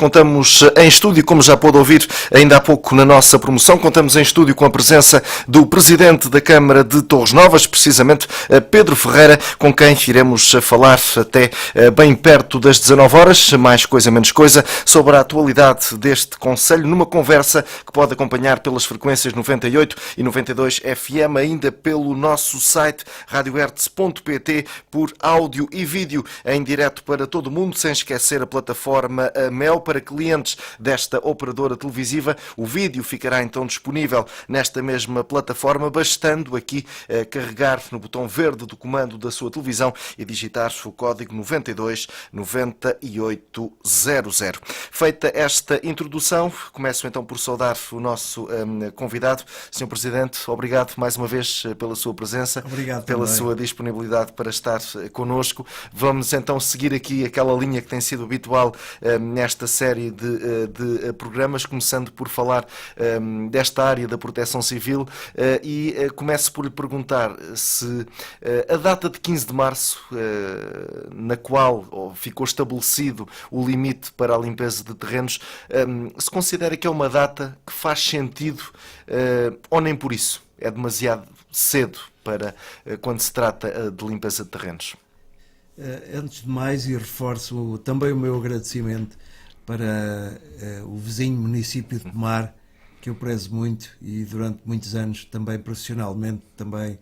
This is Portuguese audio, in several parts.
Contamos em estúdio, como já pôde ouvir ainda há pouco na nossa promoção, contamos em estúdio com a presença do Presidente da Câmara de Torres Novas, precisamente Pedro Ferreira, com quem iremos falar até bem perto das 19 horas, mais coisa menos coisa, sobre a atualidade deste Conselho, numa conversa que pode acompanhar pelas frequências 98 e 92 FM, ainda pelo nosso site radiohertz.pt, por áudio e vídeo em direto para todo o mundo, sem esquecer a plataforma Mel para clientes desta operadora televisiva. O vídeo ficará então disponível nesta mesma plataforma, bastando aqui carregar no botão verde do comando da sua televisão e digitar o código 929800. Feita esta introdução, começo então por saudar o nosso convidado. Sr. Presidente, obrigado mais uma vez pela sua presença, pela sua disponibilidade para estar connosco. Vamos então seguir aqui aquela linha que tem sido habitual nesta série de programas, começando por falar desta área da proteção civil e começo por lhe perguntar se a data de 15 de março, na qual ficou estabelecido o limite para a limpeza de terrenos, se considera que é uma data que faz sentido ou nem por isso? É demasiado cedo para quando se trata de limpeza de terrenos? Antes de mais, e reforço também o meu agradecimento para o vizinho município de Tomar, que eu prezo muito e durante muitos anos também profissionalmente também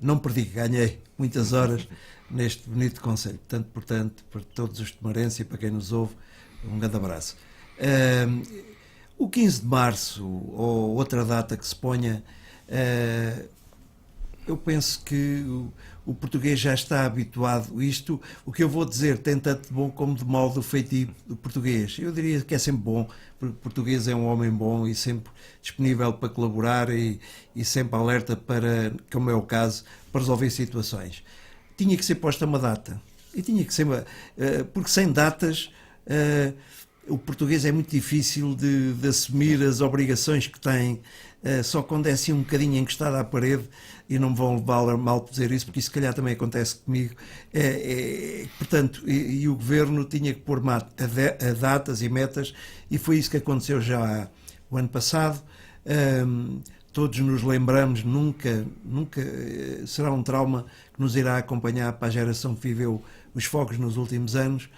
não perdi, ganhei muitas horas neste bonito concelho. Portanto, para todos os tomarenses e para quem nos ouve, um grande abraço. O 15 de março, ou outra data que se ponha, eu penso que o português já está habituado a isto. O que eu vou dizer tem tanto de bom como de mau do feitio do português. Eu diria que é sempre bom, porque o português é um homem bom e sempre disponível para colaborar e sempre alerta para, como é o caso, para resolver situações. Tinha que ser posta uma data. E tinha que ser porque sem datas o português é muito difícil de assumir as obrigações que tem. Só quando é assim um bocadinho encostado à parede, e não me vão levar mal por dizer isso, porque isso se calhar também acontece comigo, portanto, e o Governo tinha que pôr datas e metas, e foi isso que aconteceu já o ano passado. Todos nos lembramos, nunca será um trauma que nos irá acompanhar para a geração que viveu os fogos nos últimos anos,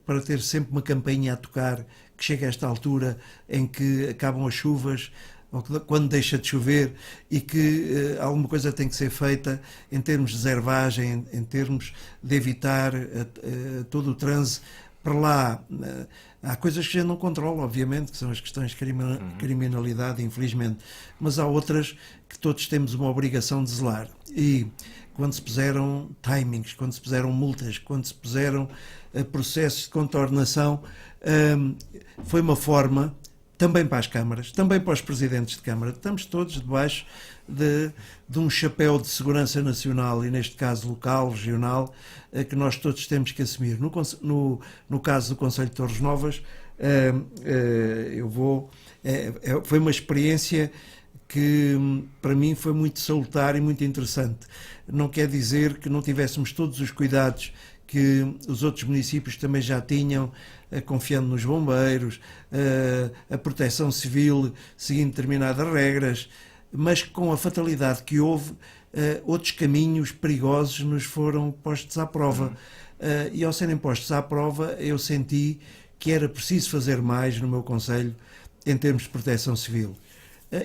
para ter sempre uma campainha a tocar, que chega a esta altura em que acabam as chuvas, ou quando deixa de chover, e que alguma coisa tem que ser feita em termos de reservagem, em termos de evitar todo o trânsito para lá. Há coisas que a gente não controla, obviamente, que são as questões de criminalidade, infelizmente, mas há outras que todos temos uma obrigação de zelar. E quando se puseram timings, quando se puseram multas, quando se puseram processos de contornação, foi uma forma, também para as câmaras, também para os presidentes de câmara, estamos todos debaixo de um chapéu de segurança nacional e, neste caso, local, regional, que nós todos temos que assumir. No caso do Concelho de Torres Novas, foi uma experiência que para mim foi muito salutar e muito interessante. Não quer dizer que não tivéssemos todos os cuidados que os outros municípios também já tinham, confiando nos bombeiros, a proteção civil seguindo determinadas regras, mas com a fatalidade que houve, outros caminhos perigosos nos foram postos à prova. E ao serem postos à prova, eu senti que era preciso fazer mais no meu concelho em termos de proteção civil.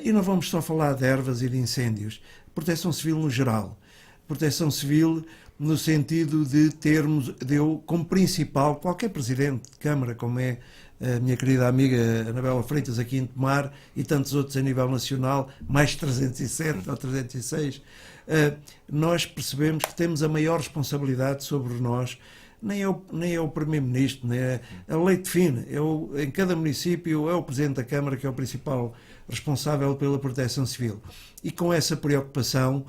E não vamos só falar de ervas e de incêndios, proteção civil no geral. Proteção civil no sentido de termos, eu como principal, qualquer presidente de Câmara, como é a minha querida amiga Anabela Freitas aqui em Tomar e tantos outros a nível nacional, mais 307 ou 306, nós percebemos que temos a maior responsabilidade sobre nós. Nem é o Primeiro-Ministro, nem é a lei define. Em cada município é o Presidente da Câmara que é o principal responsável pela proteção civil. E com essa preocupação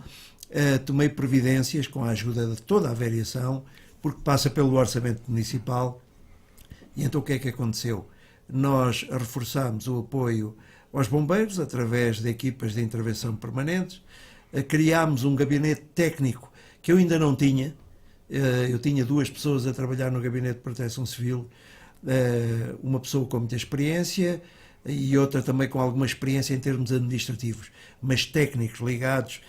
tomei providências, com a ajuda de toda a variação, porque passa pelo orçamento municipal. E então o que é que aconteceu? Nós reforçámos o apoio aos bombeiros através de equipas de intervenção permanentes, criámos um gabinete técnico que eu ainda não tinha. Eu tinha 2 pessoas a trabalhar no Gabinete de Proteção Civil, uma pessoa com muita experiência e outra também com alguma experiência em termos administrativos, mas técnicos ligados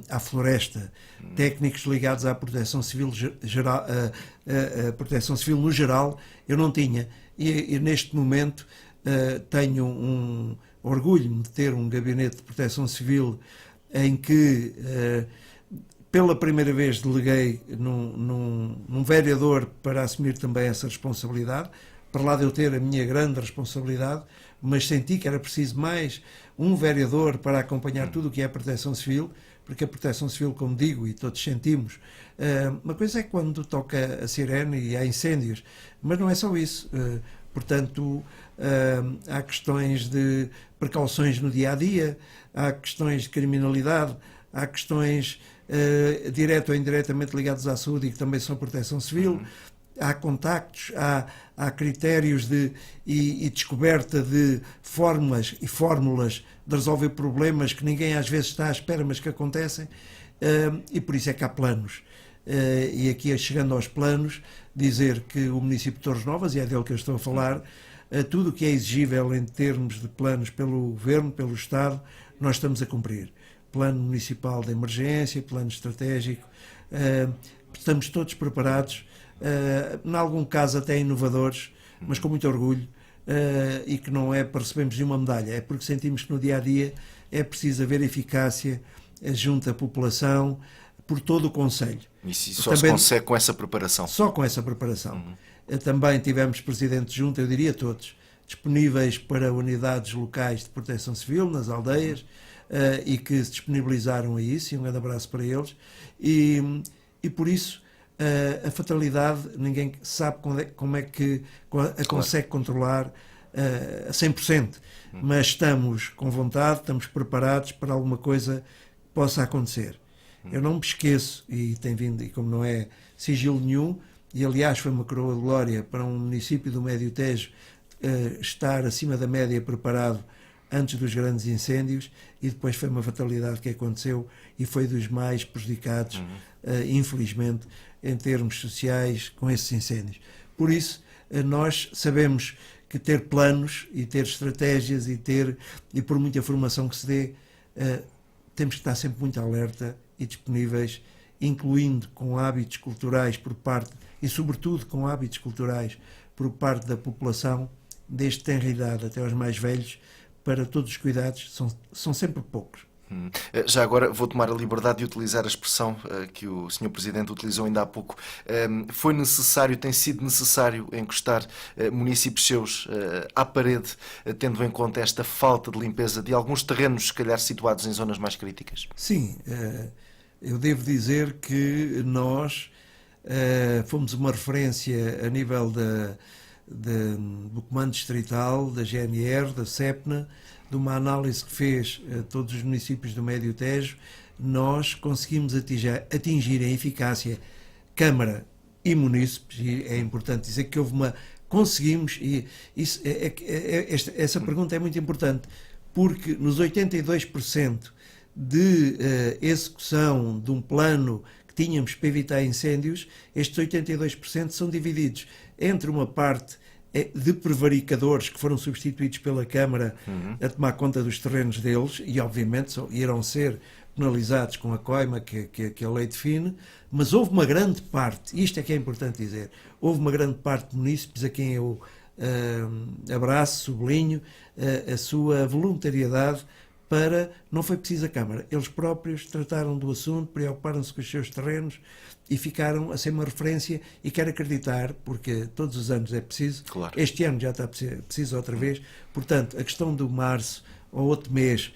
à floresta, técnicos ligados à proteção civil geral, a proteção civil no geral, eu não tinha. E neste momento tenho um orgulho de ter um gabinete de proteção civil em que pela primeira vez deleguei num vereador para assumir também essa responsabilidade, para lá de eu ter a minha grande responsabilidade, mas senti que era preciso mais um vereador para acompanhar tudo o que é a proteção civil, porque a proteção civil, como digo, e todos sentimos, uma coisa é quando toca a sirene e há incêndios, mas não é só isso. Portanto, há questões de precauções no dia-a-dia, há questões de criminalidade, há questões direto ou indiretamente ligadas à saúde e que também são proteção civil, há contactos, há critérios e descoberta de fórmulas de resolver problemas que ninguém às vezes está à espera, mas que acontecem, e por isso é que há planos. E aqui, chegando aos planos, dizer que o município de Torres Novas, e é dele que eu estou a falar, tudo o que é exigível em termos de planos pelo Governo, pelo Estado, nós estamos a cumprir. Plano municipal de emergência, plano estratégico, estamos todos preparados, em algum caso até inovadores, mas com muito orgulho, e que não é para recebermos nenhuma medalha, é porque sentimos que no dia-a-dia é preciso haver eficácia junto à população, por todo o Conselho. E só também, se consegue com essa preparação? Só com essa preparação. Também tivemos presidente junto, eu diria todos, disponíveis para unidades locais de proteção civil nas aldeias, e que se disponibilizaram a isso, e um grande abraço para eles, e por isso a fatalidade ninguém sabe como é que a consegue controlar a 100%, mas estamos com vontade, estamos preparados para alguma coisa que possa acontecer. Eu não me esqueço, e tem vindo, e como não é sigilo nenhum, e aliás foi uma coroa de glória para um município do Médio Tejo estar acima da média preparado antes dos grandes incêndios, e depois foi uma fatalidade que aconteceu e foi dos mais prejudicados, infelizmente, em termos sociais com esses incêndios. Por isso, nós sabemos que ter planos e ter estratégias e por muita formação que se dê, temos que estar sempre muito alerta e disponíveis, incluindo com hábitos culturais por parte, e sobretudo com hábitos culturais por parte da população, desde tenra idade até aos mais velhos, para todos os cuidados, são sempre poucos. Já agora vou tomar a liberdade de utilizar a expressão que o Sr. Presidente utilizou ainda há pouco. Foi necessário, tem sido necessário encostar municípios seus à parede, tendo em conta esta falta de limpeza de alguns terrenos, se calhar situados em zonas mais críticas? Sim, eu devo dizer que nós fomos uma referência a nível do Comando Distrital, da GNR, da CEPNA, de uma análise que fez a todos os municípios do Médio Tejo. Nós conseguimos atingir em eficácia Câmara e munícipes, e é importante dizer que conseguimos, e isso, essa pergunta é muito importante, porque nos 82% de execução de um plano que tínhamos para evitar incêndios, estes 82% são divididos entre uma parte de prevaricadores que foram substituídos pela Câmara a tomar conta dos terrenos deles, e obviamente irão ser penalizados com a coima que a lei define, mas houve uma grande parte, isto é que é importante dizer, houve uma grande parte de munícipes a quem eu abraço, sublinho a sua voluntariedade para, não foi preciso a Câmara, eles próprios trataram do assunto, preocuparam-se com os seus terrenos e ficaram a ser uma referência, e quero acreditar, porque todos os anos é preciso, claro. Este ano já está preciso outra vez, portanto, a questão do março ou outro mês,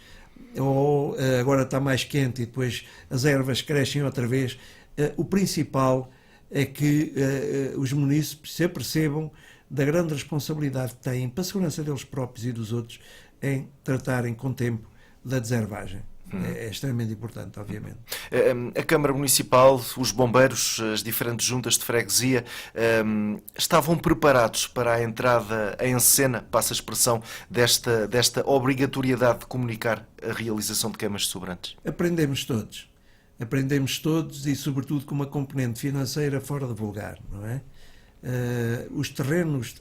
ou agora está mais quente e depois as ervas crescem outra vez, o principal é que os munícipes se apercebam da grande responsabilidade que têm para a segurança deles próprios e dos outros em tratarem com tempo da deservagem. É extremamente importante, obviamente. A Câmara Municipal, os bombeiros, as diferentes juntas de freguesia estavam preparados para a entrada em cena, passa a expressão, desta obrigatoriedade de comunicar a realização de queimas de sobrantes? Aprendemos todos e sobretudo com uma componente financeira fora de vulgar, não é? Os terrenos,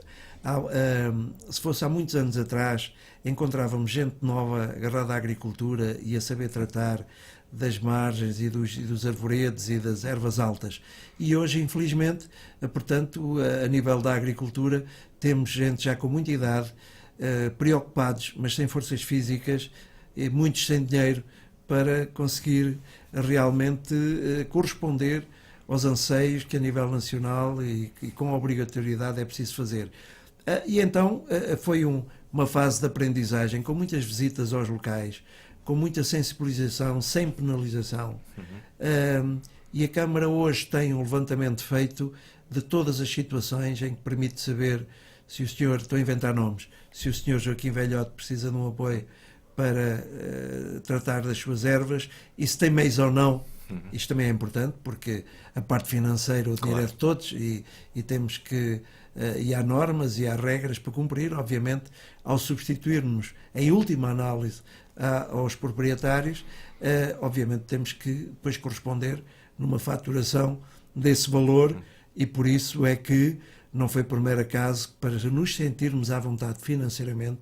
se fosse há muitos anos atrás, encontrávamos gente nova agarrada à agricultura e a saber tratar das margens e dos arvoredos e das ervas altas. E hoje, infelizmente, portanto, a nível da agricultura, temos gente já com muita idade, preocupados, mas sem forças físicas, e muitos sem dinheiro para conseguir realmente corresponder aos anseios que a nível nacional e com obrigatoriedade é preciso fazer. E então foi uma fase de aprendizagem, com muitas visitas aos locais, com muita sensibilização, sem penalização. E a Câmara hoje tem um levantamento feito de todas as situações em que permite saber se o senhor, estou a inventar nomes, se o senhor Joaquim Velhote precisa de um apoio para tratar das suas ervas e se tem meios ou não. Isto também é importante, porque a parte financeira, o dinheiro é de todos e temos que... e há normas e há regras para cumprir, obviamente, ao substituirmos, em última análise, aos proprietários, obviamente temos que depois corresponder numa faturação desse valor e por isso é que não foi por mero acaso para nos sentirmos à vontade financeiramente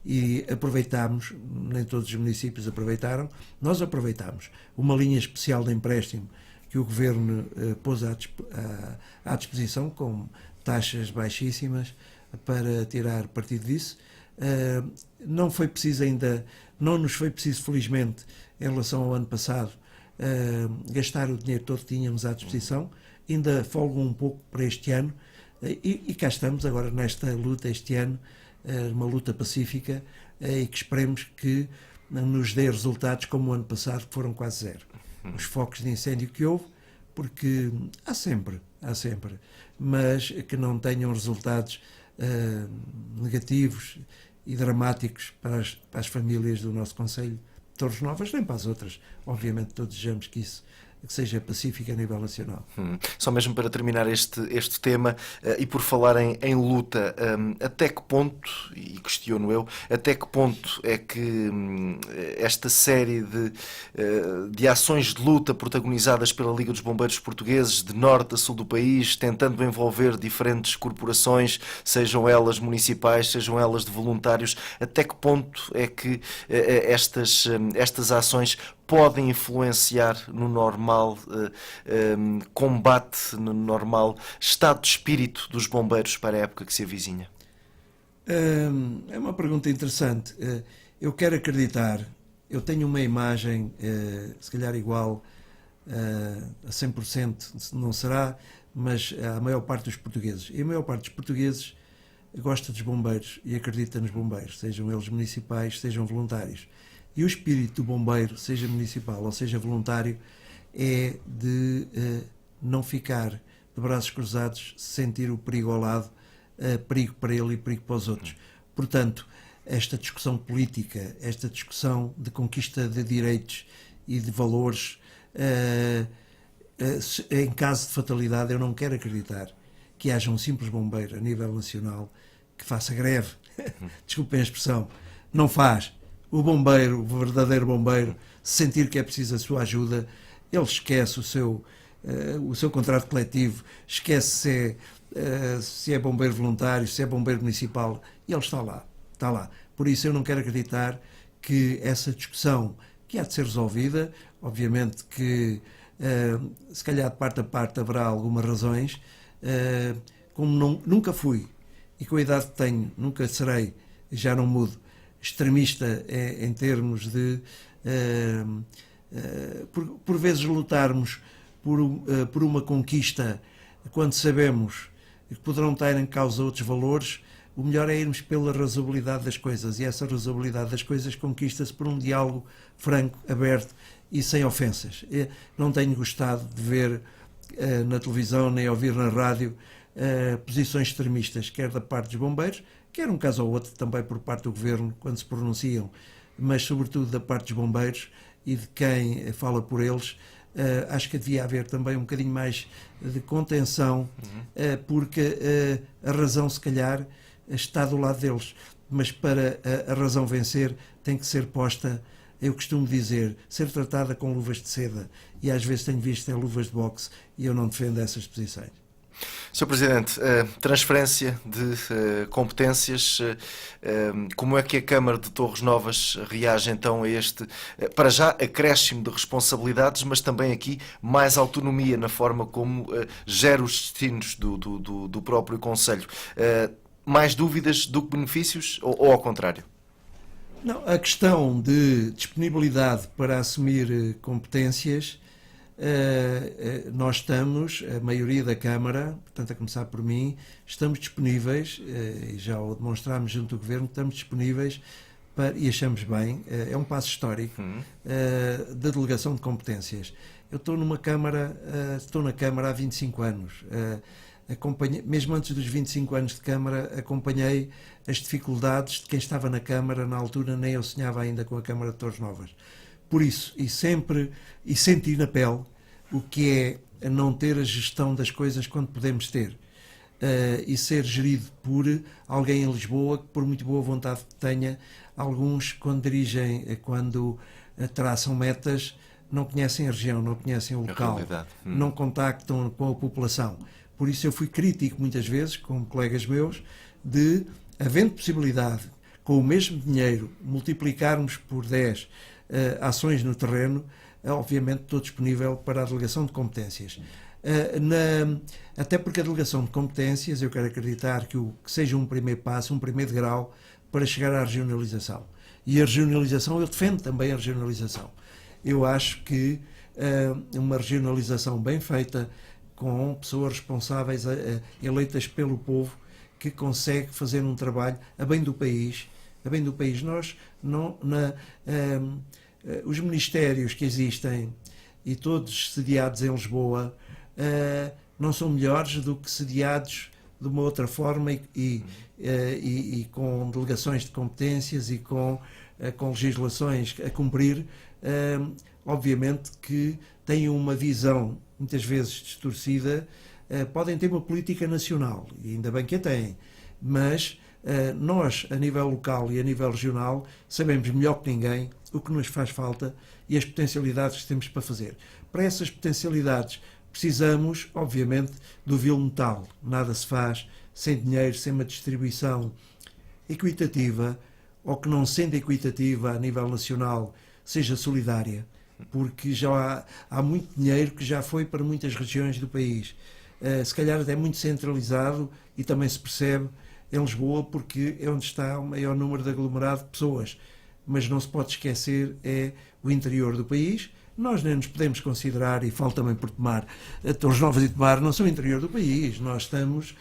e aproveitámos, nem todos os municípios aproveitaram, nós aproveitámos uma linha especial de empréstimo que o Governo pôs à disposição com taxas baixíssimas para tirar partido disso. Não foi preciso ainda, não nos foi preciso, felizmente, em relação ao ano passado, gastar o dinheiro todo que tínhamos à disposição, ainda folgam um pouco para este ano, e cá estamos agora nesta luta este ano, uma luta pacífica, e que esperemos que nos dê resultados como o ano passado, que foram quase zero. Os focos de incêndio que houve, porque há sempre, mas que não tenham resultados negativos e dramáticos para as famílias do nosso concelho de Torres Novas, nem para as outras. Obviamente todos desejamos que isso seja pacífico a nível nacional. Só mesmo para terminar este tema, e por falar em luta, até que ponto, e questiono eu, até que ponto é que esta série de ações de luta protagonizadas pela Liga dos Bombeiros Portugueses, de norte a sul do país, tentando envolver diferentes corporações, sejam elas municipais, sejam elas de voluntários, até que ponto é que estas ações podem influenciar no normal combate, no normal estado de espírito dos bombeiros para a época que se avizinha? É uma pergunta interessante. Eu quero acreditar, eu tenho uma imagem, se calhar igual a 100%, não será, mas a maior parte dos portugueses. E a maior parte dos portugueses gosta dos bombeiros e acredita nos bombeiros, sejam eles municipais, sejam voluntários. E o espírito do bombeiro, seja municipal ou seja voluntário, é de não ficar de braços cruzados, sentir o perigo ao lado, perigo para ele e perigo para os outros. Portanto, esta discussão política, esta discussão de conquista de direitos e de valores, em caso de fatalidade, eu não quero acreditar que haja um simples bombeiro a nível nacional que faça greve. Desculpem a expressão. Não faz. O bombeiro, o verdadeiro bombeiro, se sentir que é preciso a sua ajuda, ele esquece o seu contrato coletivo, esquece se é bombeiro voluntário, se é bombeiro municipal, e ele está lá. Por isso eu não quero acreditar que essa discussão, que há de ser resolvida, obviamente que se calhar de parte a parte haverá algumas razões, como nunca fui, e com a idade que tenho, nunca serei, já não mudo, extremista em termos de por vezes lutarmos por uma conquista quando sabemos que poderão estar em causa outros valores. O melhor é irmos pela razoabilidade das coisas, e essa razoabilidade das coisas conquista-se por um diálogo franco, aberto e sem ofensas. Não tenho gostado de ver na televisão nem ouvir na rádio posições extremistas, quer da parte dos bombeiros, quer um caso ou outro também por parte do Governo, quando se pronunciam, mas sobretudo da parte dos bombeiros e de quem fala por eles. Acho que devia haver também um bocadinho mais de contenção, porque a razão, se calhar, está do lado deles, mas para a razão vencer tem que ser posta, eu costumo dizer, ser tratada com luvas de seda, e às vezes tenho visto em luvas de boxe, e eu não defendo essas posições. Sr. Presidente, transferência de competências, como é que a Câmara de Torres Novas reage então a este, para já, acréscimo de responsabilidades, mas também aqui mais autonomia na forma como gera os destinos do próprio Conselho? Mais dúvidas do que benefícios ou ao contrário? Não, a questão de disponibilidade para assumir competências, nós estamos, a maioria da Câmara, portanto a começar por mim, estamos disponíveis, e já o demonstramos junto do Governo, estamos disponíveis e achamos bem, é um passo histórico da delegação de competências. Eu estou na Câmara há 25 anos, mesmo antes dos 25 anos de Câmara, acompanhei as dificuldades de quem estava na Câmara, na altura nem eu sonhava ainda com a Câmara de Torres Novas. Por isso, e senti na pele o que é não ter a gestão das coisas quando podemos ter, e ser gerido por alguém em Lisboa que, por muito boa vontade que tenha, alguns quando dirigem, quando traçam metas, não conhecem a região, não conhecem o local, não contactam com a população. Por isso eu fui crítico muitas vezes, com colegas meus, de, havendo possibilidade, com o mesmo dinheiro, multiplicarmos por 10 ações no terreno, obviamente estou disponível para a delegação de competências. Até porque a delegação de competências, eu quero acreditar que seja um primeiro passo, um primeiro degrau para chegar à regionalização. E a regionalização, eu defendo também a regionalização. Eu acho que uma regionalização bem feita, com pessoas responsáveis eleitas pelo povo, que consegue fazer um trabalho a bem do país. A bem do país. Os ministérios que existem, e todos sediados em Lisboa, não são melhores do que sediados de uma outra forma e com delegações de competências e com legislações a cumprir. Obviamente que têm uma visão muitas vezes distorcida, podem ter uma política nacional, e ainda bem que a têm, mas nós, a nível local e a nível regional, sabemos melhor que ninguém o que nos faz falta e as potencialidades que temos para fazer. Para essas potencialidades precisamos, obviamente, do vil metal. Nada se faz sem dinheiro, sem uma distribuição equitativa, ou que não sendo equitativa a nível nacional, seja solidária, porque já há muito dinheiro que já foi para muitas regiões do país. Se calhar até muito centralizado, e também se percebe em Lisboa, porque é onde está o maior número de aglomerado de pessoas. Mas não se pode esquecer o interior do país. Nós nem nos podemos considerar, e falta também por Tomar, Torres Novas e Tomar não são o interior do país. Nós estamos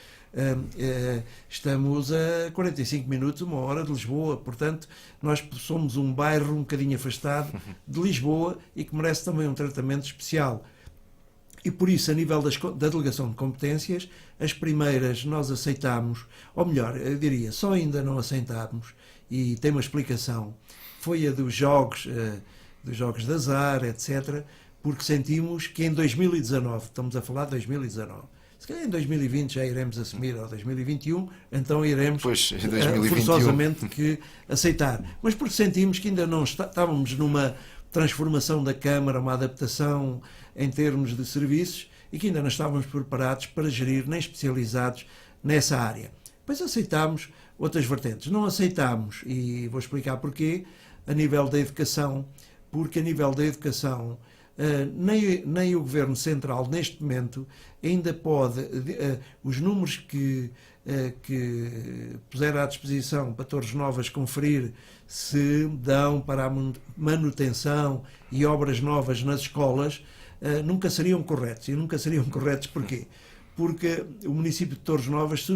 a 45 minutos, uma hora de Lisboa, portanto nós somos um bairro um bocadinho afastado de Lisboa e que merece também um tratamento especial. E por isso, a nível da delegação de competências, as primeiras nós aceitámos, ou melhor, eu diria, só ainda não aceitámos, e tem uma explicação, foi a dos jogos de azar, etc., porque sentimos que em 2019, estamos a falar de 2019, se calhar em 2020 já iremos assumir, ou 2021, então iremos forçosamente que aceitar. Mas porque sentimos que ainda não estávamos numa transformação da Câmara, uma adaptação em termos de serviços, e que ainda não estávamos preparados para gerir, nem especializados nessa área. Depois aceitámos outras vertentes. Não aceitámos, e vou explicar porquê, a nível da educação, porque a nível da educação nem o Governo Central, neste momento, ainda pode, os números que puser à disposição para Torres Novas conferir, se dão para a manutenção e obras novas nas escolas, nunca seriam corretos. E nunca seriam corretos porquê? Porque o município de Torres Novas,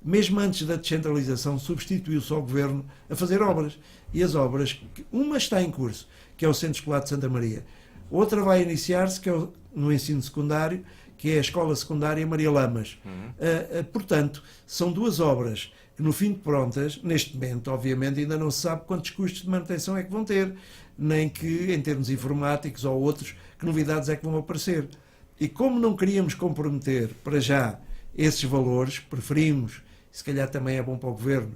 mesmo antes da descentralização, substituiu-se ao Governo a fazer obras. E as obras, uma está em curso, que é o Centro Escolar de Santa Maria. Outra vai iniciar-se, que é no ensino secundário, que é a Escola Secundária Maria Lamas. Portanto, são duas obras que, no fim de prontas, neste momento, obviamente, ainda não se sabe quantos custos de manutenção é que vão ter, nem que, em termos informáticos ou outros, que novidades é que vão aparecer. E como não queríamos comprometer, para já, esses valores, preferimos, se calhar também é bom para o Governo,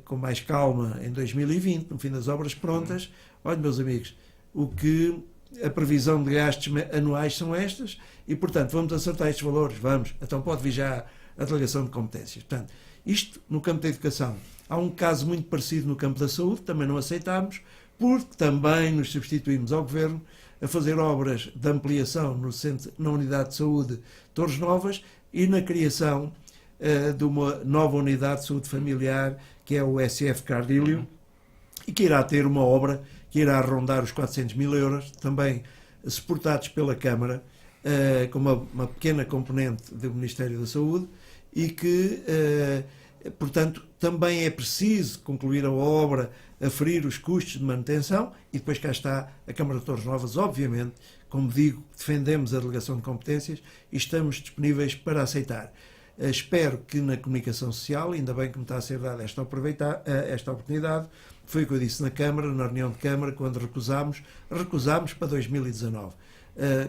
com mais calma, em 2020, no fim das obras prontas. Olha, meus amigos, o que a previsão de gastos anuais são estas e, portanto, vamos acertar estes valores, vamos. Então pode vir já a delegação de competências. Portanto, isto no campo da educação. Há um caso muito parecido no campo da saúde, também não aceitámos, porque também nos substituímos ao Governo a fazer obras de ampliação no centro, na unidade de saúde Torres Novas e na criação de uma nova unidade de saúde familiar, que é o SF Cardílio, e que irá ter uma obra que irá rondar os 400 mil euros, também suportados pela Câmara, com uma pequena componente do Ministério da Saúde, e que, portanto, também é preciso concluir a obra, aferir os custos de manutenção, e depois cá está a Câmara de Torres Novas, obviamente, como digo, defendemos a delegação de competências e estamos disponíveis para aceitar. Espero que na comunicação social, ainda bem que me está a ser dada esta oportunidade, foi o que eu disse na Câmara, na reunião de Câmara, quando recusámos para 2019.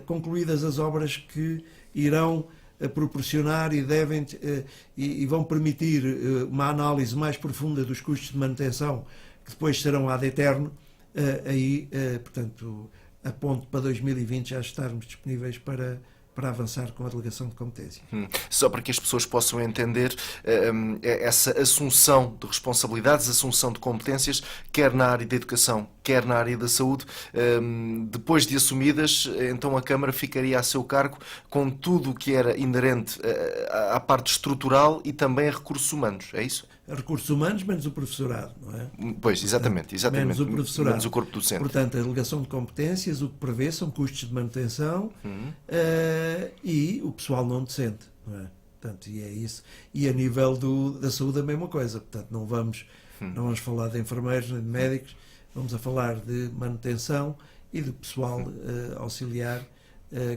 Concluídas as obras que irão proporcionar e devem e vão permitir uma análise mais profunda dos custos de manutenção, que depois serão ad eterno, portanto, aponto para 2020 já estarmos disponíveis para avançar com a delegação de competência. Só para que as pessoas possam entender essa assunção de responsabilidades, assunção de competências, quer na área da educação, quer na área da saúde, depois de assumidas, então a Câmara ficaria a seu cargo com tudo o que era inerente à parte estrutural e também a recursos humanos, é isso? Recursos humanos menos o professorado, não é? Pois, exatamente. Menos o professorado. Menos o corpo docente. Portanto, a delegação de competências, o que prevê são custos de manutenção e o pessoal não docente, não é? Portanto, e é isso. E a nível da saúde a mesma coisa. Portanto, não vamos falar de enfermeiros nem de médicos, vamos a falar de manutenção e do pessoal auxiliar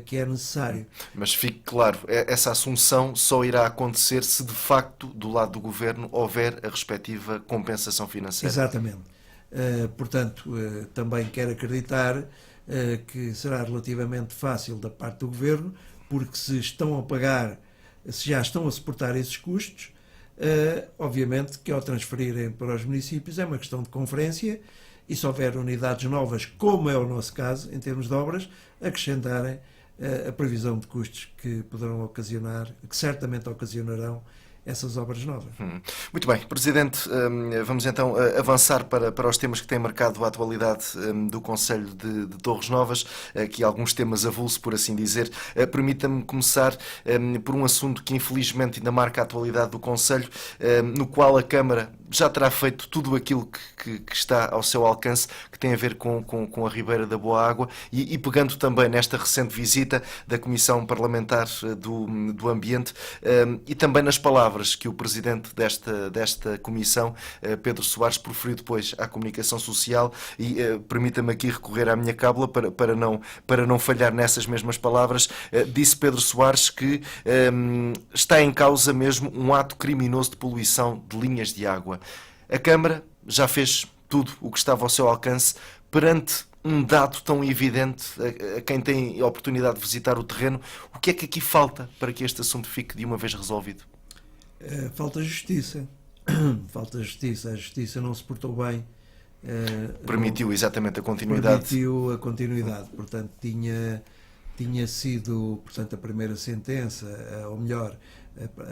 que é necessário. Mas fique claro, essa assunção só irá acontecer se de facto do lado do Governo houver a respectiva compensação financeira. Exatamente. Portanto, também quero acreditar que será relativamente fácil da parte do Governo, porque se estão a pagar, se já estão a suportar esses custos, obviamente que ao transferirem para os municípios é uma questão de conferência e se houver unidades novas, como é o nosso caso, em termos de obras, acrescentarem a previsão de custos que poderão ocasionar, que certamente ocasionarão essas obras novas. Muito bem, Presidente, vamos então avançar para os temas que têm marcado a atualidade do Conselho de Torres Novas, aqui alguns temas avulso, por assim dizer. Permita-me começar por um assunto que infelizmente ainda marca a atualidade do Conselho, no qual a Câmara já terá feito tudo aquilo que está ao seu alcance, que tem a ver com a Ribeira da Boa Água, e pegando também nesta recente visita da Comissão Parlamentar do Ambiente, e também nas palavras que o Presidente desta Comissão, Pedro Soares, proferiu depois à comunicação social, e permita-me aqui recorrer à minha cábula para não falhar nessas mesmas palavras. Disse Pedro Soares que está em causa mesmo um ato criminoso de poluição de linhas de água. A Câmara já fez tudo o que estava ao seu alcance perante um dado tão evidente a quem tem a oportunidade de visitar o terreno. O que é que aqui falta para que este assunto fique de uma vez resolvido? Falta justiça. Falta justiça. A justiça não se portou bem. Permitiu exatamente a continuidade. Permitiu a continuidade. Portanto, tinha sido, portanto, a primeira sentença, ou melhor,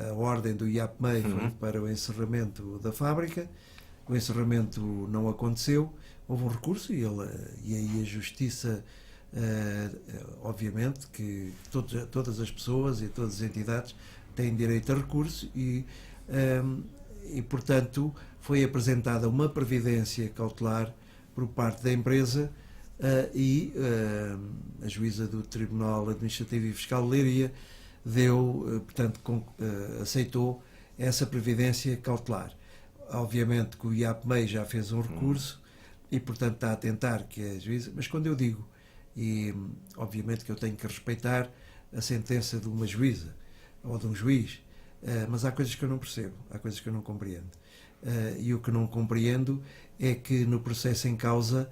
a ordem do IAPMEI foi para o encerramento da fábrica. O encerramento não aconteceu, houve um recurso e aí a Justiça, obviamente que todas as pessoas e todas as entidades têm direito a recurso e portanto, foi apresentada uma previdência cautelar por parte da empresa e a juíza do Tribunal Administrativo e Fiscal de Leiria aceitou essa previdência cautelar. Obviamente que o IAPMEI já fez um recurso e, portanto, está a tentar que a juíza... Mas quando eu digo, e obviamente que eu tenho que respeitar a sentença de uma juíza ou de um juiz, mas há coisas que eu não percebo, há coisas que eu não compreendo. E o que não compreendo é que no processo em causa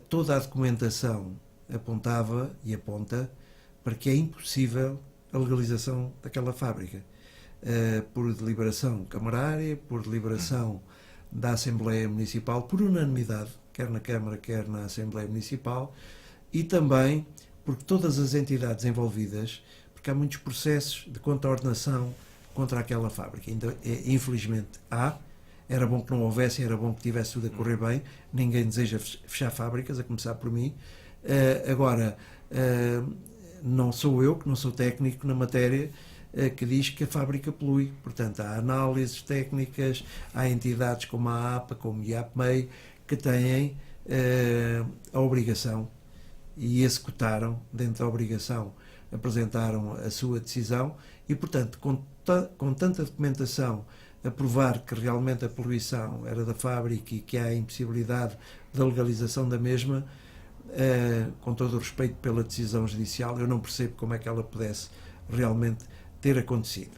toda a documentação apontava e aponta para que é impossível a legalização daquela fábrica. Por deliberação camarária, por deliberação da Assembleia Municipal, por unanimidade, quer na Câmara, quer na Assembleia Municipal, e também porque todas as entidades envolvidas, porque há muitos processos de contraordenação contra aquela fábrica. Então, infelizmente, era bom que não houvesse, era bom que tivesse tudo a correr bem, ninguém deseja fechar fábricas, a começar por mim. Agora, não sou eu, que não sou técnico na matéria, que diz que a fábrica polui. Portanto, há análises técnicas, há entidades como a APA, como a IAPMEI, que têm a obrigação e executaram, dentro da obrigação, apresentaram a sua decisão e, portanto, com tanta documentação a provar que realmente a poluição era da fábrica e que há a impossibilidade da legalização da mesma, com todo o respeito pela decisão judicial, eu não percebo como é que ela pudesse realmente ter acontecido.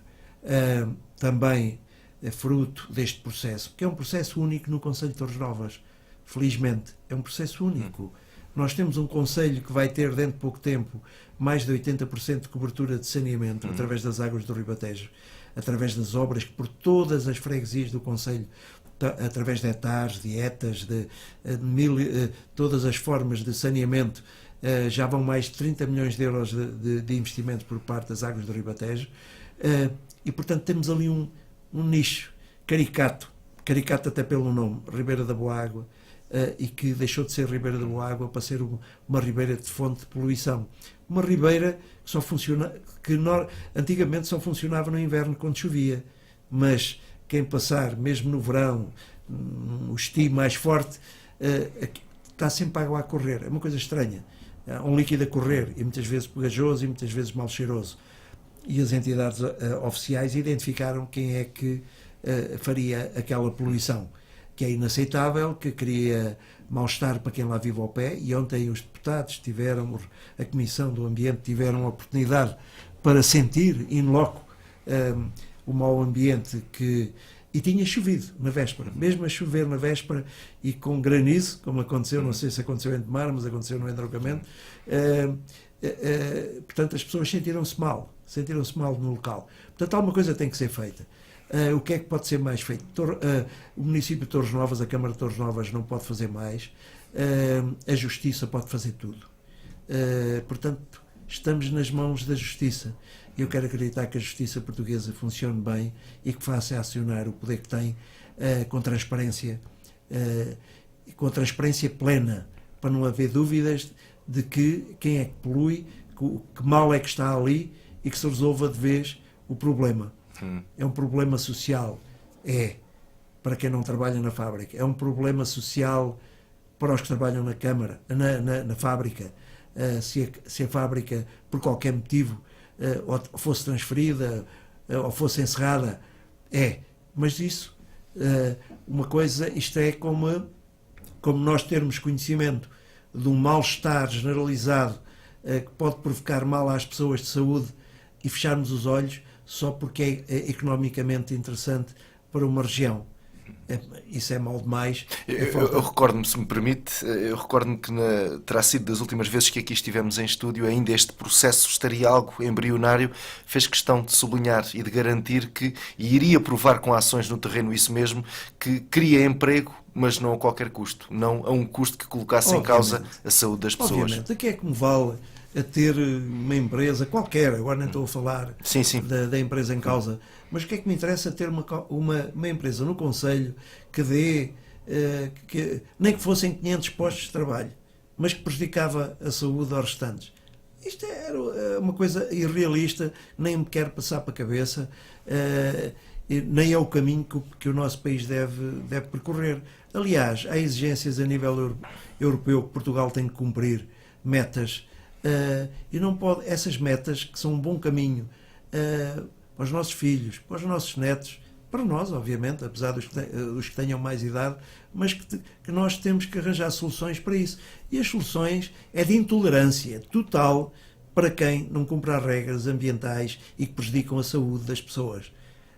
Também é fruto deste processo, que é um processo único no Concelho de Torres Novas. Felizmente, é um processo único. Nós temos um concelho que vai ter, dentro de pouco tempo, mais de 80% de cobertura de saneamento através das águas do Ribatejo, através das obras que por todas as freguesias do concelho, através de hectares, de etas, todas as formas de saneamento, já vão mais de 30 milhões de euros de investimento por parte das águas do Ribatejo, e portanto temos ali um nicho caricato até pelo nome, Ribeira da Boa Água, e que deixou de ser Ribeira da Boa Água para ser uma ribeira de fonte de poluição. Uma ribeira que antigamente só funcionava no inverno quando chovia, mas quem passar, mesmo no verão, o estio mais forte, está sempre água a correr. É uma coisa estranha. É um líquido a correr, e muitas vezes pegajoso e muitas vezes mal cheiroso. E as entidades oficiais identificaram quem é que faria aquela poluição, que é inaceitável, que cria mal-estar para quem lá vive ao pé, e ontem os deputados a Comissão do Ambiente tiveram a oportunidade para sentir in loco o mau ambiente e tinha chovido na véspera, mesmo a chover na véspera e com granizo, como aconteceu, não sei se aconteceu em Tomar, mas aconteceu no entroncamento, portanto as pessoas sentiram-se mal no local. Portanto, alguma coisa tem que ser feita. O que é que pode ser mais feito? O município de Torres Novas, a Câmara de Torres Novas não pode fazer mais, a Justiça pode fazer tudo. Portanto, estamos nas mãos da Justiça. Eu quero acreditar que a Justiça portuguesa funcione bem e que faça acionar o poder que tem com transparência plena, para não haver dúvidas de quem é que polui, que mal é que está ali e que se resolva de vez o problema. É um problema social, para quem não trabalha na fábrica. É um problema social para os que trabalham na Câmara, na fábrica. Se a fábrica, por qualquer motivo, ou fosse transferida ou fosse encerrada, mas isso, uma coisa, isto é como nós termos conhecimento de um mal-estar generalizado que pode provocar mal às pessoas de saúde e fecharmos os olhos só porque é economicamente interessante para uma região. Isso é mal demais. Eu recordo-me, se me permite, recordo-me que terá sido das últimas vezes que aqui estivemos em estúdio, ainda este processo estaria algo embrionário, fez questão de sublinhar e de garantir e iria provar com ações no terreno isso mesmo, que cria emprego, mas não a qualquer custo, não a um custo que colocasse em causa a saúde das pessoas. Obviamente, a que é que me vale a ter uma empresa qualquer, agora nem estou a falar da empresa em causa, mas o que é que me interessa ter uma empresa no Concelho que dê, nem que fossem 500 postos de trabalho, mas que prejudicava a saúde aos restantes? Isto era uma coisa irrealista, nem me quero passar para a cabeça, nem é o caminho que o nosso país deve percorrer. Aliás, há exigências a nível europeu que Portugal tem que cumprir, metas, e não pode, essas metas que são um bom caminho para os nossos filhos, para os nossos netos, para nós, obviamente, apesar dos que tenham mais idade, mas que nós temos que arranjar soluções para isso. E as soluções é de intolerância total para quem não cumpre as regras ambientais e que prejudicam a saúde das pessoas.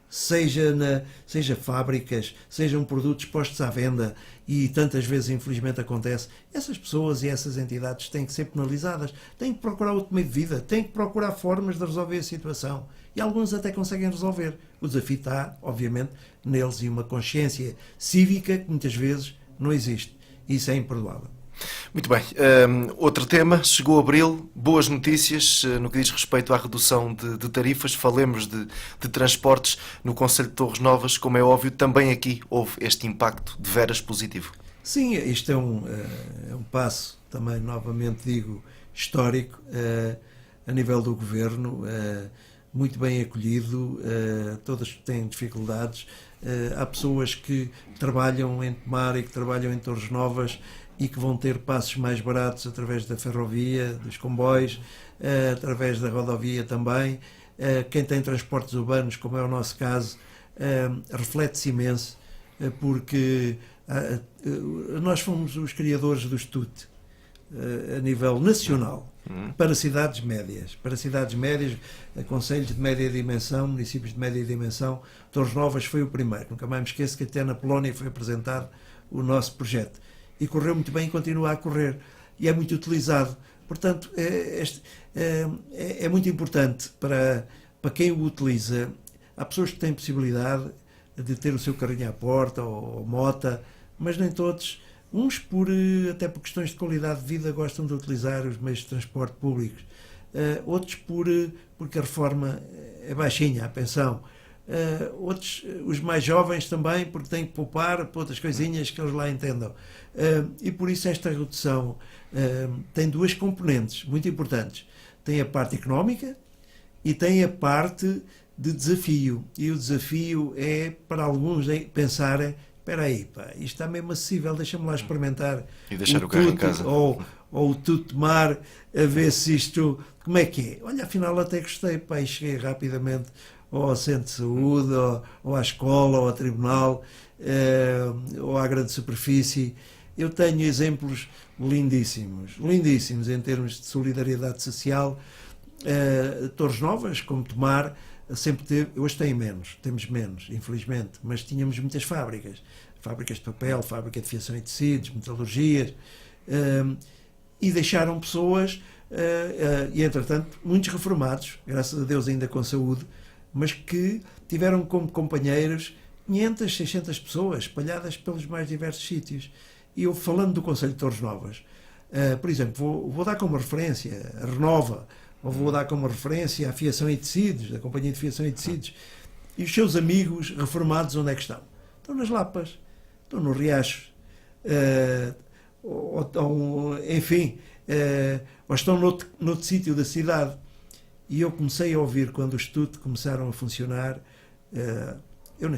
Seja fábricas, sejam produtos postos à venda, e tantas vezes infelizmente acontece, essas pessoas e essas entidades têm que ser penalizadas, têm que procurar outro meio de vida, têm que procurar formas de resolver a situação, e alguns até conseguem resolver. O desafio está, obviamente, neles, e uma consciência cívica que muitas vezes não existe. Isso é imperdoável. Muito bem. Outro tema, chegou abril, boas notícias no que diz respeito à redução de tarifas. Falemos de transportes no Concelho de Torres Novas. Como é óbvio, também aqui houve este impacto de veras positivo. Sim, isto é um passo, também novamente digo, histórico a nível do Governo, muito bem acolhido, todas têm dificuldades. Há pessoas que trabalham em Tomar e que trabalham em Torres Novas e que vão ter passos mais baratos através da ferrovia, dos comboios, através da rodovia também. Quem tem transportes urbanos, como é o nosso caso, reflete-se imenso, porque nós fomos os criadores do STUT a nível nacional para cidades médias, concelhos de média dimensão, municípios de média dimensão. Torres Novas foi o primeiro, nunca mais me esqueço que até na Polónia foi apresentado o nosso projeto e correu muito bem e continua a correr e é muito utilizado. Portanto, é muito importante para quem o utiliza. Há pessoas que têm possibilidade de ter o seu carrinho à porta ou mota, mas nem todos. Uns, até por questões de qualidade de vida, gostam de utilizar os meios de transporte públicos. Outros, porque a reforma é baixinha, a pensão. Outros, os mais jovens também, porque têm que poupar para outras coisinhas que eles lá entendam. E por isso esta redução tem duas componentes muito importantes. Tem a parte económica e tem a parte de desafio. E o desafio é, para alguns, pensarem: espera aí, pá, isto está mesmo acessível, deixa-me lá experimentar e deixar o carro em casa. Ou o Tutemar, a ver se isto, como é que é? Olha, afinal até gostei, pá, e cheguei rapidamente ou ao centro de saúde, ou à escola, ou ao tribunal, ou à grande superfície. Eu tenho exemplos lindíssimos em termos de solidariedade social. Torres Novas, como Tomar, sempre teve, hoje temos menos, infelizmente, mas tínhamos muitas fábricas de papel, fábrica de fiação e tecidos, metalurgias, e deixaram pessoas, e entretanto, muitos reformados, graças a Deus ainda com saúde, mas que tiveram como companheiros 500, 600 pessoas espalhadas pelos mais diversos sítios. E eu, falando do Concelho de Torres Novas, por exemplo, vou dar como referência a Renova, ou vou dar como referência a Fiação e Tecidos, a Companhia de Fiação e Tecidos. E os seus amigos reformados, onde é que estão? Estão nas Lapas, estão no Riacho, enfim, ou estão noutro sítio da cidade. E eu comecei a ouvir, quando os estudos começaram a funcionar, eu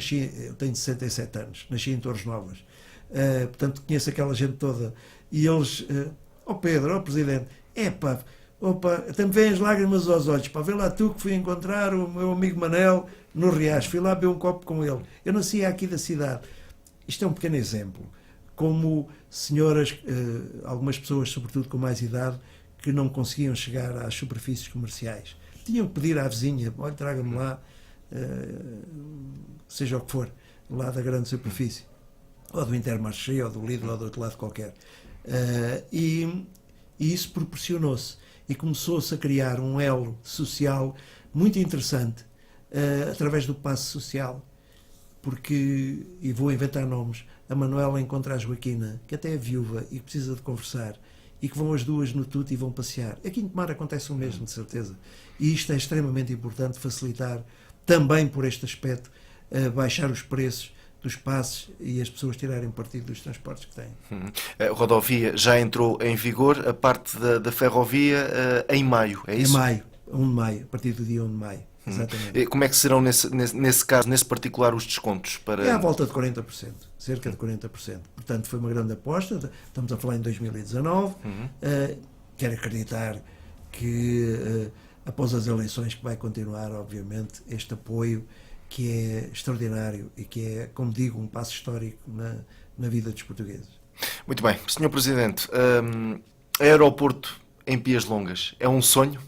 tenho 67 anos, nasci em Torres Novas, portanto conheço aquela gente toda, e eles, Pedro, Presidente, opa, até me vêm as lágrimas aos olhos, para ver lá tu que fui encontrar o meu amigo Manel no Riacho, fui lá beber um copo com ele. Eu nasci aqui da cidade. Isto é um pequeno exemplo. Como senhoras, algumas pessoas, sobretudo com mais idade, que não conseguiam chegar às superfícies comerciais. Tinham que pedir à vizinha: olha, traga-me lá, seja o que for, lá da grande superfície, ou do Intermarché, ou do Lidl, ou do outro lado qualquer. E isso proporcionou-se. E começou-se a criar um elo social muito interessante através do passe social, porque, e vou inventar nomes, a Manuela encontra a Joaquina, que até é viúva e que precisa de conversar, e que vão as duas no tuto e vão passear. Aqui em Tomar acontece o mesmo, de certeza. E isto é extremamente importante, facilitar também por este aspecto, baixar os preços dos passes e as pessoas tirarem partido dos transportes que têm. A rodovia já entrou em vigor, a parte da ferrovia em maio, é isso? Em maio, 1 de maio, a partir do dia 1 de maio, exatamente. Como é que serão nesse caso, nesse particular, os descontos? Para... É à volta de 40%, cerca de 40%. Portanto, foi uma grande aposta, estamos a falar em 2019, quero acreditar que após as eleições que vai continuar, obviamente, este apoio que é extraordinário e que é, como digo, um passo histórico na vida dos portugueses. Muito bem. Sr. Presidente, aeroporto em Pias Longas é um sonho?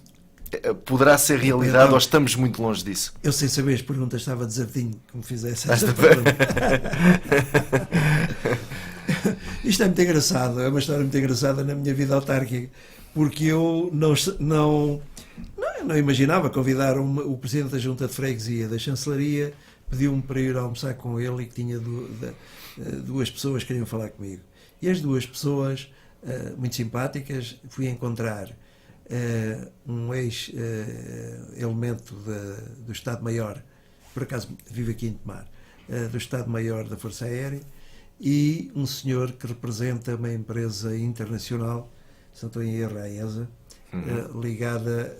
Poderá ser realidade ou estamos muito longe disso? Eu, sem saber as perguntas, estava desertinho que me fizesse esta pergunta. Isto é muito engraçado, é uma história muito engraçada na minha vida autárquica, porque eu não imaginava convidar o Presidente da Junta de Freguesia da Chancelaria, pediu-me para ir almoçar com ele e que tinha duas pessoas que queriam falar comigo. E as duas pessoas muito simpáticas. Fui encontrar um ex-elemento do Estado-Maior, por acaso vive aqui em Tomar, do Estado-Maior da Força Aérea, e um senhor que representa uma empresa internacional, se não estou em erro, a ESA, ligada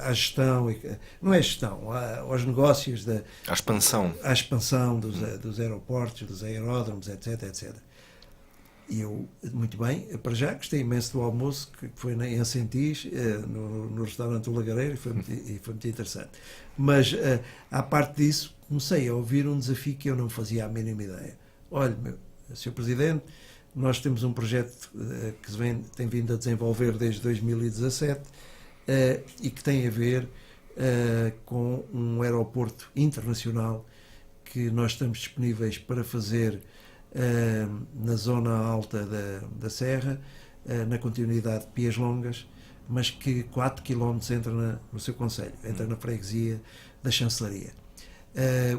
à gestão, não é gestão, aos negócios, à expansão dos aeroportos, dos aeródromos, etc, etc. E eu, muito bem, para já gostei imenso do almoço, que foi em Sentis, no restaurante do Lagareiro, e foi muito interessante. Mas, à parte disso, comecei a ouvir um desafio que eu não fazia a mínima ideia. Olha, Sr. Presidente, nós temos um projeto que tem vindo a desenvolver desde 2017 e que tem a ver com um aeroporto internacional que nós estamos disponíveis para fazer na zona alta da Serra, na continuidade de Pias Longas, mas que 4 km entra no seu concelho, entra na freguesia da Chancelaria.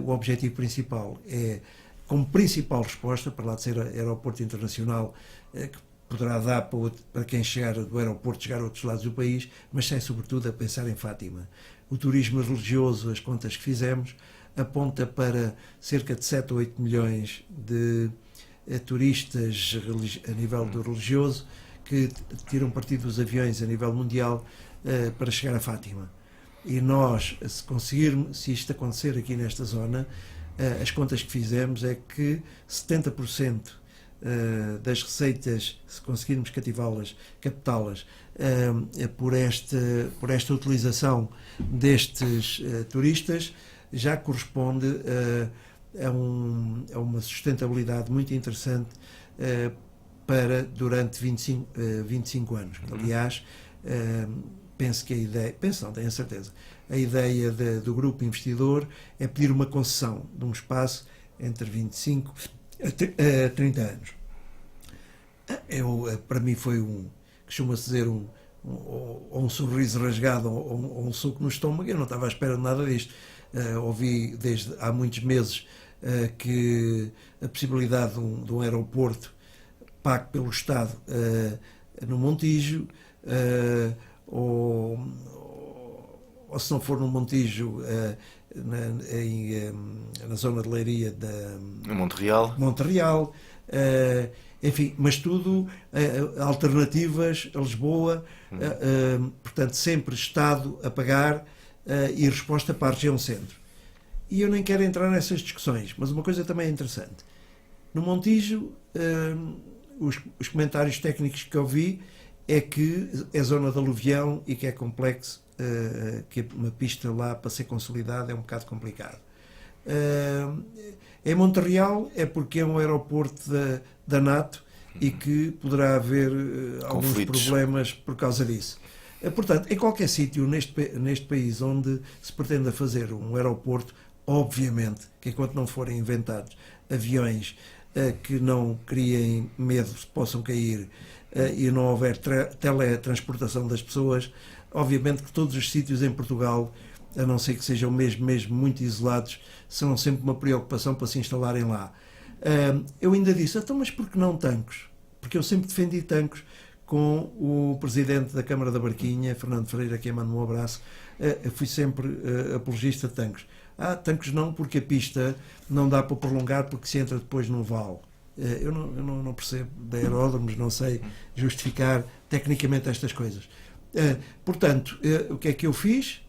O objetivo principal é, como principal resposta, para lá de ser aeroporto internacional, que poderá dar para quem chegar do aeroporto chegar a outros lados do país, mas sem sobretudo a pensar em Fátima. O turismo religioso, as contas que fizemos, aponta para cerca de 7 ou 8 milhões de turistas a nível do religioso que tiram partido dos aviões a nível mundial para chegar a Fátima. E nós, se isto acontecer aqui nesta zona, as contas que fizemos é que 70% das receitas, se conseguirmos captá-las por esta utilização destes turistas, já corresponde a uma sustentabilidade muito interessante para durante 25 anos. Aliás, penso que tenho a certeza, a ideia do grupo investidor é pedir uma concessão de um espaço entre 25 a 30 anos. Para mim foi costuma-se dizer, um sorriso rasgado ou um soco no estômago. Eu não estava à espera de nada disto. Ouvi desde há muitos meses que a possibilidade de um aeroporto pago pelo Estado no Montijo, ou se não for no Montijo, na zona de Leiria de Montreal, enfim, mas tudo alternativas a Lisboa, portanto sempre Estado a pagar e resposta para a região centro. E eu nem quero entrar nessas discussões, mas uma coisa também é interessante. No Montijo, os comentários técnicos que eu vi é que é zona de aluvião e que é complexo, que uma pista lá para ser consolidada é um bocado complicado. Em Montreal é porque é um aeroporto da NATO e que poderá haver alguns problemas por causa disso. Portanto, em qualquer sítio neste país onde se pretenda fazer um aeroporto, obviamente que enquanto não forem inventados aviões que não criem medo, possam cair, e não houver teletransportação das pessoas, obviamente que todos os sítios em Portugal, a não ser que sejam mesmo muito isolados, serão sempre uma preocupação para se instalarem lá. Eu ainda disse, então, mas por que não Tancos? Porque eu sempre defendi Tancos com o presidente da Câmara da Barquinha, Fernando Freire, a quem mando um abraço. Eu fui sempre apologista de Tancos. Tancos não, porque a pista não dá para prolongar, porque se entra depois num vale. Eu não percebo de aeródromos, não sei justificar tecnicamente estas coisas. Portanto, o que é que eu fiz?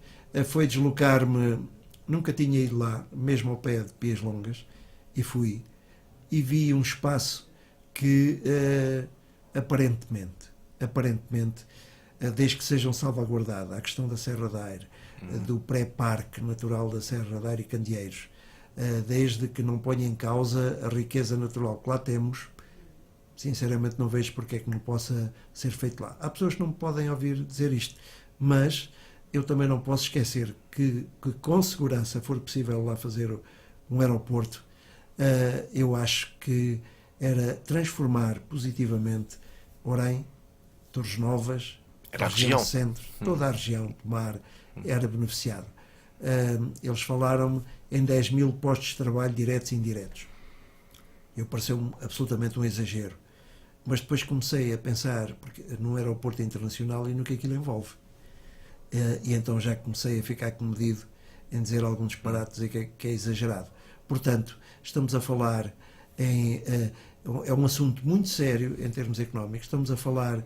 Foi deslocar-me, nunca tinha ido lá, mesmo ao pé de Pias Longas, e fui, e vi um espaço que aparentemente, desde que sejam salvaguardada a questão da Serra da Aire, do pré-parque natural da Serra da Aire e Candeeiros, desde que não ponha em causa a riqueza natural que lá temos, sinceramente não vejo porque é que não possa ser feito lá. Há pessoas que não me podem ouvir dizer isto, mas eu também não posso esquecer que com segurança for possível lá fazer um aeroporto. Eu acho que era transformar positivamente Orém, Torres Novas, a região centro, toda a região do mar era beneficiada. Eles falaram-me em 10 mil postos de trabalho diretos e indiretos. Pareceu-me absolutamente um exagero. mas depois comecei a pensar num aeroporto internacional e no que aquilo envolve. E então já comecei a ficar comedido em dizer alguns disparates e que é exagerado. Portanto, estamos a falar é um assunto muito sério em termos económicos, estamos a falar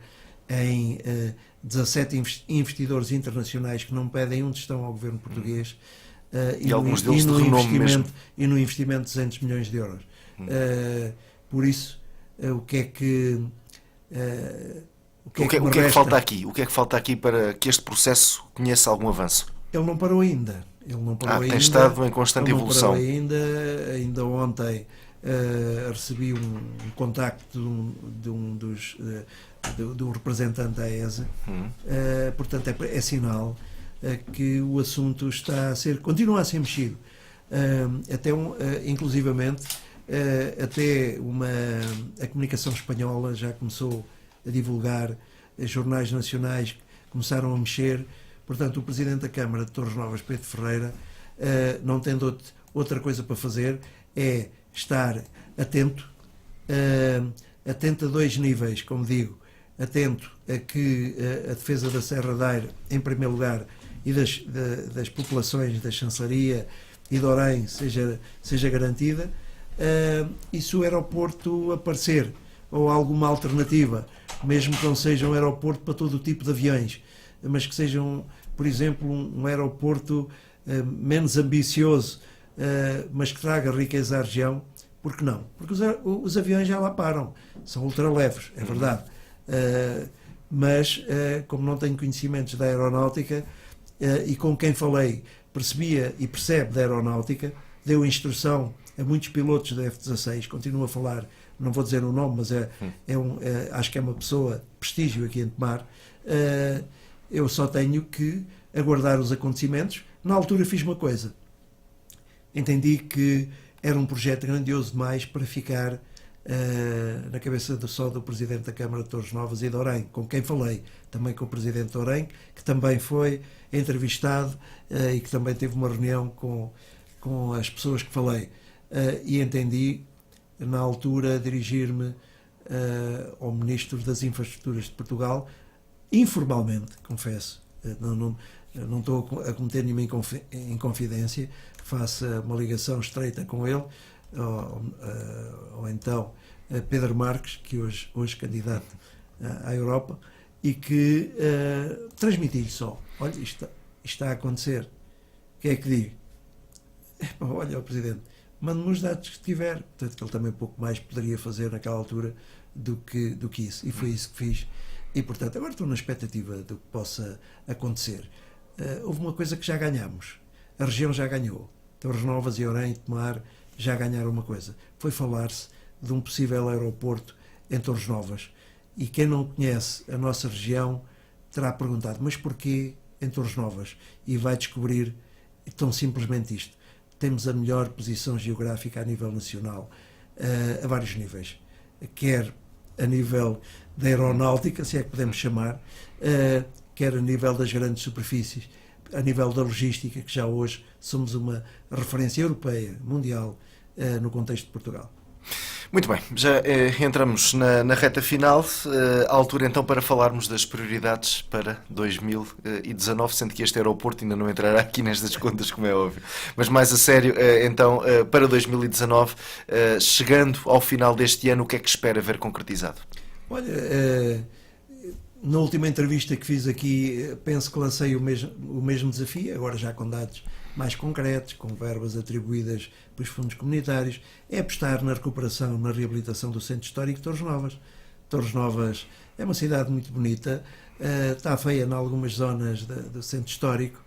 em 17 investidores internacionais que não pedem um tostão ao governo português e alguns deles de renome mesmo. E no investimento de 200 milhões de euros. Por isso, o que é que falta aqui? O que é que falta aqui para que este processo conheça algum avanço? Ele não parou ainda. Tem estado em constante evolução. Ainda ontem recebi um contacto do representante da ESA. Portanto, é sinal que o assunto continua a ser mexido. Inclusivamente, até a comunicação espanhola já começou a divulgar, jornais nacionais começaram a mexer. Portanto, o Presidente da Câmara de Torres Novas, Pedro Ferreira, não tendo outra coisa para fazer, é estar atento a 2 níveis, como digo, atento a que a defesa da Serra da Eira, em primeiro lugar, e das populações da Chançaria e de Orém seja garantida, e se o aeroporto aparecer, ou alguma alternativa, mesmo que não seja um aeroporto para todo o tipo de aviões, mas que seja, por exemplo, um aeroporto menos ambicioso, mas que traga riqueza à região, por que não? Porque os aviões já lá param, são ultraleves, é verdade, mas como não tenho conhecimentos da aeronáutica, e com quem falei percebia e percebe da aeronáutica, deu instrução a muitos pilotos da F-16, continuo a falar, não vou dizer o nome, mas acho que é uma pessoa de prestígio aqui em Tomar. Eu só tenho que aguardar os acontecimentos. Na altura fiz uma coisa, entendi que era um projeto grandioso demais para ficar na cabeça só do Presidente da Câmara de Torres Novas e de Orém, com quem falei, também com o Presidente de Orém, que também foi entrevistado e que também teve uma reunião com as pessoas que falei, e entendi na altura dirigir-me ao Ministro das Infraestruturas de Portugal, informalmente, confesso, não estou a cometer nenhuma inconfidência, faço uma ligação estreita com ele, ou então Pedro Marques, que hoje candidato à Europa, e que transmiti-lhe só, olha, isto está a acontecer, o que é que digo? Olha, o Presidente, mande-me os dados que tiver, portanto que ele também pouco mais poderia fazer naquela altura do que isso, e foi isso que fiz, e portanto agora estou na expectativa do que possa acontecer. Houve uma coisa que já ganhamos, a região já ganhou, Torres Novas e Orém e Tomar já ganharam uma coisa, foi falar-se de um possível aeroporto em Torres Novas, e quem não conhece a nossa região terá perguntado, mas porquê em Torres Novas? E vai descobrir tão simplesmente isto: temos a melhor posição geográfica a nível nacional, a vários níveis, quer a nível da aeronáutica, se é que podemos chamar, quer a nível das grandes superfícies, a nível da logística, que já hoje somos uma referência europeia, mundial, no contexto de Portugal. Muito bem, já entramos na reta final, a altura então para falarmos das prioridades para 2019, sendo que este aeroporto ainda não entrará aqui nestas contas, como é óbvio. Mas mais a sério, então, para 2019, chegando ao final deste ano, o que é que espera ver concretizado? Olha, na última entrevista que fiz aqui, penso que lancei o mesmo desafio, agora já com dados mais concretos, com verbas atribuídas pelos fundos comunitários, é apostar na recuperação, na reabilitação do Centro Histórico de Torres Novas. Torres Novas é uma cidade muito bonita, está feia em algumas zonas do Centro Histórico,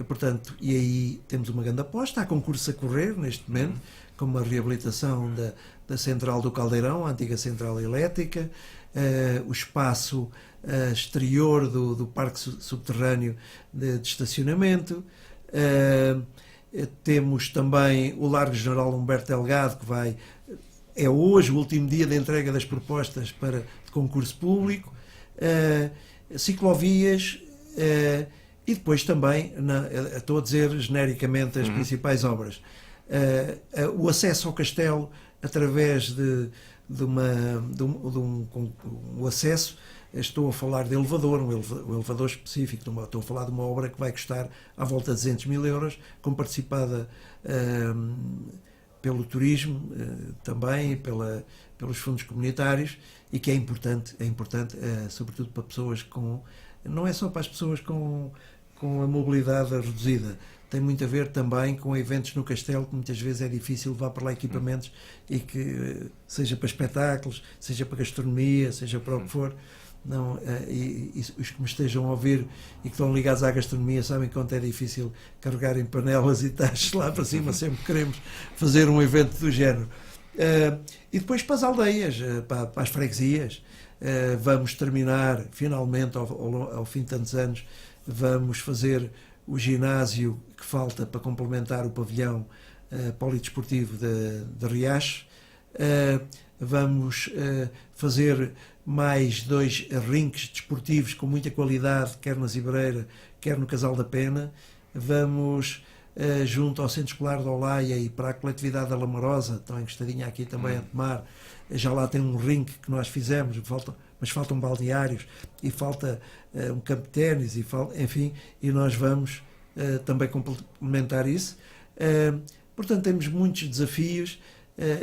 portanto, e aí temos uma grande aposta, há concurso a correr neste momento, como a reabilitação da Central do Caldeirão, a antiga Central Elétrica, o espaço exterior do Parque Subterrâneo de estacionamento. Temos também o Largo General Humberto Delgado, que é hoje o último dia de entrega das propostas de concurso público, ciclovias, e depois também, estou a dizer genericamente as principais obras, o acesso ao castelo através um acesso. Estou a falar de elevador, um elevador específico, estou a falar de uma obra que vai custar à volta de 200 mil euros, com participada pelo turismo também, pelos fundos comunitários, e que é importante sobretudo para pessoas não é só para as pessoas com a mobilidade reduzida, tem muito a ver também com eventos no castelo, que muitas vezes é difícil levar para lá equipamentos, e que seja para espetáculos, seja para gastronomia, seja para o que for. Não, e os que me estejam a ouvir e que estão ligados à gastronomia sabem quanto é difícil carregar em panelas e tachos lá para cima, sempre queremos fazer um evento do género. E depois para as aldeias, para as freguesias, vamos terminar finalmente, ao fim de tantos anos, vamos fazer o ginásio que falta para complementar o pavilhão polidesportivo de Riacho. Vamos fazer mais 2 rinques desportivos com muita qualidade, quer na Zibereira, quer no Casal da Pena. Vamos, junto ao Centro Escolar de Olaia e para a coletividade da Lamorosa, estão encostadinha aqui também a Tomar, já lá tem um rinque que nós fizemos, mas faltam balneários e falta um campo de ténis, enfim, e nós vamos também complementar isso. Portanto, temos muitos desafios.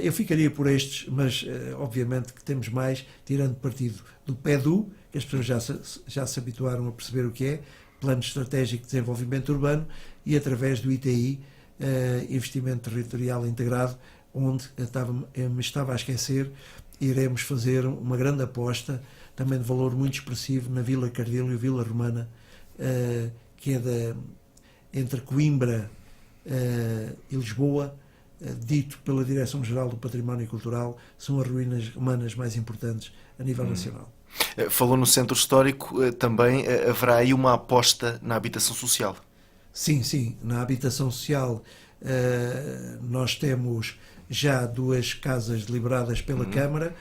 Eu ficaria por estes, mas obviamente que temos mais, tirando partido do PEDU, que as pessoas já se habituaram a perceber o que é, Plano Estratégico de Desenvolvimento Urbano, e através do ITI, Investimento Territorial Integrado, onde me estava a esquecer, iremos fazer uma grande aposta, também de valor muito expressivo, na Vila Cardílio, Vila Romana, que é entre Coimbra e Lisboa, dito pela Direção-Geral do Património Cultural, são as ruínas romanas mais importantes a nível nacional. Falou no centro histórico, também haverá aí uma aposta na habitação social. Sim, na habitação social nós temos já 2 casas deliberadas pela Câmara.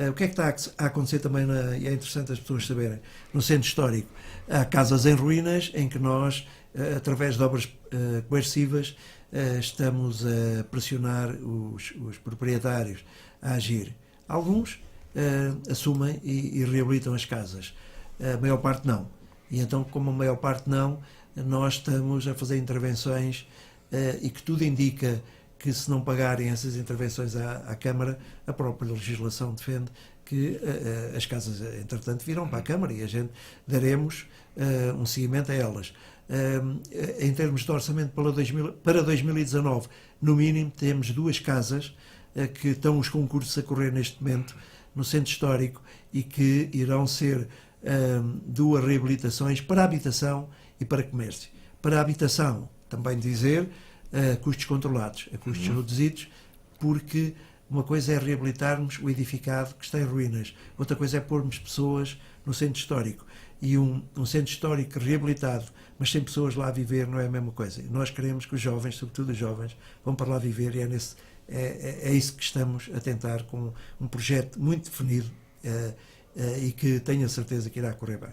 O que é que está a acontecer também, e é interessante as pessoas saberem, no centro histórico? Há casas em ruínas em que nós, através de obras coercivas, estamos a pressionar os proprietários a agir. Alguns assumem e reabilitam as casas, a maior parte não. E então, como a maior parte não, nós estamos a fazer intervenções e que tudo indica que, se não pagarem essas intervenções à Câmara, a própria legislação defende que as casas, entretanto, virão para a Câmara e a gente daremos um seguimento a elas. Em termos de orçamento para 2019, no mínimo, temos 2 casas que estão os concursos a correr neste momento no Centro Histórico e que irão ser 2 reabilitações para habitação e para comércio. Para a habitação, também dizer, custos controlados, a custos reduzidos, porque uma coisa é reabilitarmos o edificado que está em ruínas, outra coisa é pormos pessoas no Centro Histórico. E um centro histórico reabilitado, mas sem pessoas lá a viver, não é a mesma coisa. E nós queremos que os jovens, sobretudo os jovens, vão para lá viver, e é isso que estamos a tentar, com um projeto muito definido e que tenho a certeza que irá correr bem.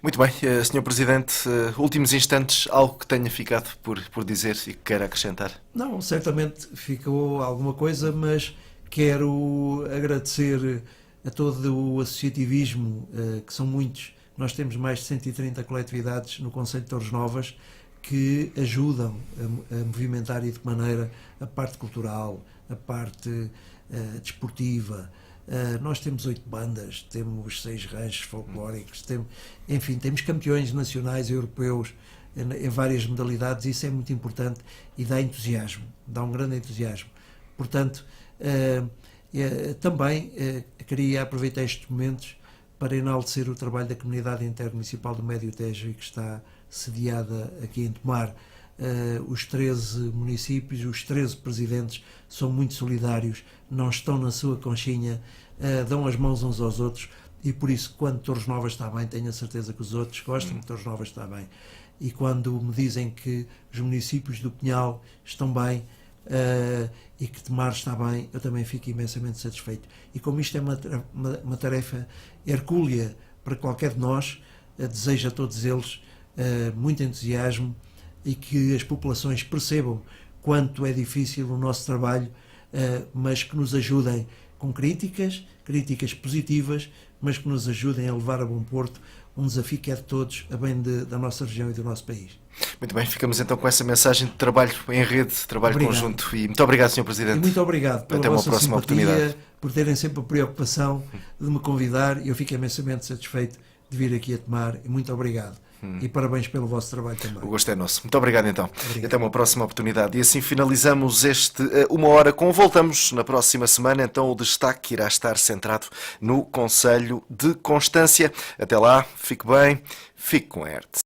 Muito bem, Sr. Presidente, últimos instantes, algo que tenha ficado por dizer e que queira acrescentar? Não, certamente ficou alguma coisa, mas quero agradecer a todo o associativismo, que são muitos. Nós temos mais de 130 coletividades no Concelho de Torres Novas que ajudam a movimentar, e de que maneira, a parte cultural, a parte desportiva. Nós temos 8 bandas, temos 6 ranchos folclóricos, temos campeões nacionais e europeus em várias modalidades. Isso é muito importante e dá entusiasmo, dá um grande entusiasmo. Portanto, também queria aproveitar estes momentos para enaltecer o trabalho da Comunidade Intermunicipal do Médio Tejo, que está sediada aqui em Tomar. Os 13 municípios, os 13 presidentes são muito solidários, não estão na sua conchinha, dão as mãos uns aos outros, e por isso, quando Torres Novas está bem, tenho a certeza que os outros gostam que Torres Novas está bem. E quando me dizem que os municípios do Pinhal estão bem e que Tomar está bem, eu também fico imensamente satisfeito. E como isto é uma tarefa hercúlea para qualquer de nós, desejo a todos eles muito entusiasmo, e que as populações percebam quanto é difícil o nosso trabalho, mas que nos ajudem com críticas positivas, mas que nos ajudem a levar a bom porto um desafio que é de todos, a bem da nossa região e do nosso país. Muito bem, ficamos então com essa mensagem de trabalho em rede, de trabalho conjunto. E muito obrigado, Sr. Presidente. E muito obrigado pela Até uma vossa próxima simpatia, oportunidade. por terem sempre a preocupação de me convidar, e eu fico imensamente satisfeito de vir aqui a tomar, e muito obrigado. E parabéns pelo vosso trabalho também. O gosto é nosso. Muito obrigado então. Obrigado. E até uma próxima oportunidade. E assim finalizamos este Uma Hora com. Voltamos na próxima semana. Então o destaque irá estar centrado no Conselho de Constância. Até lá, fique bem, fique com a ERTE.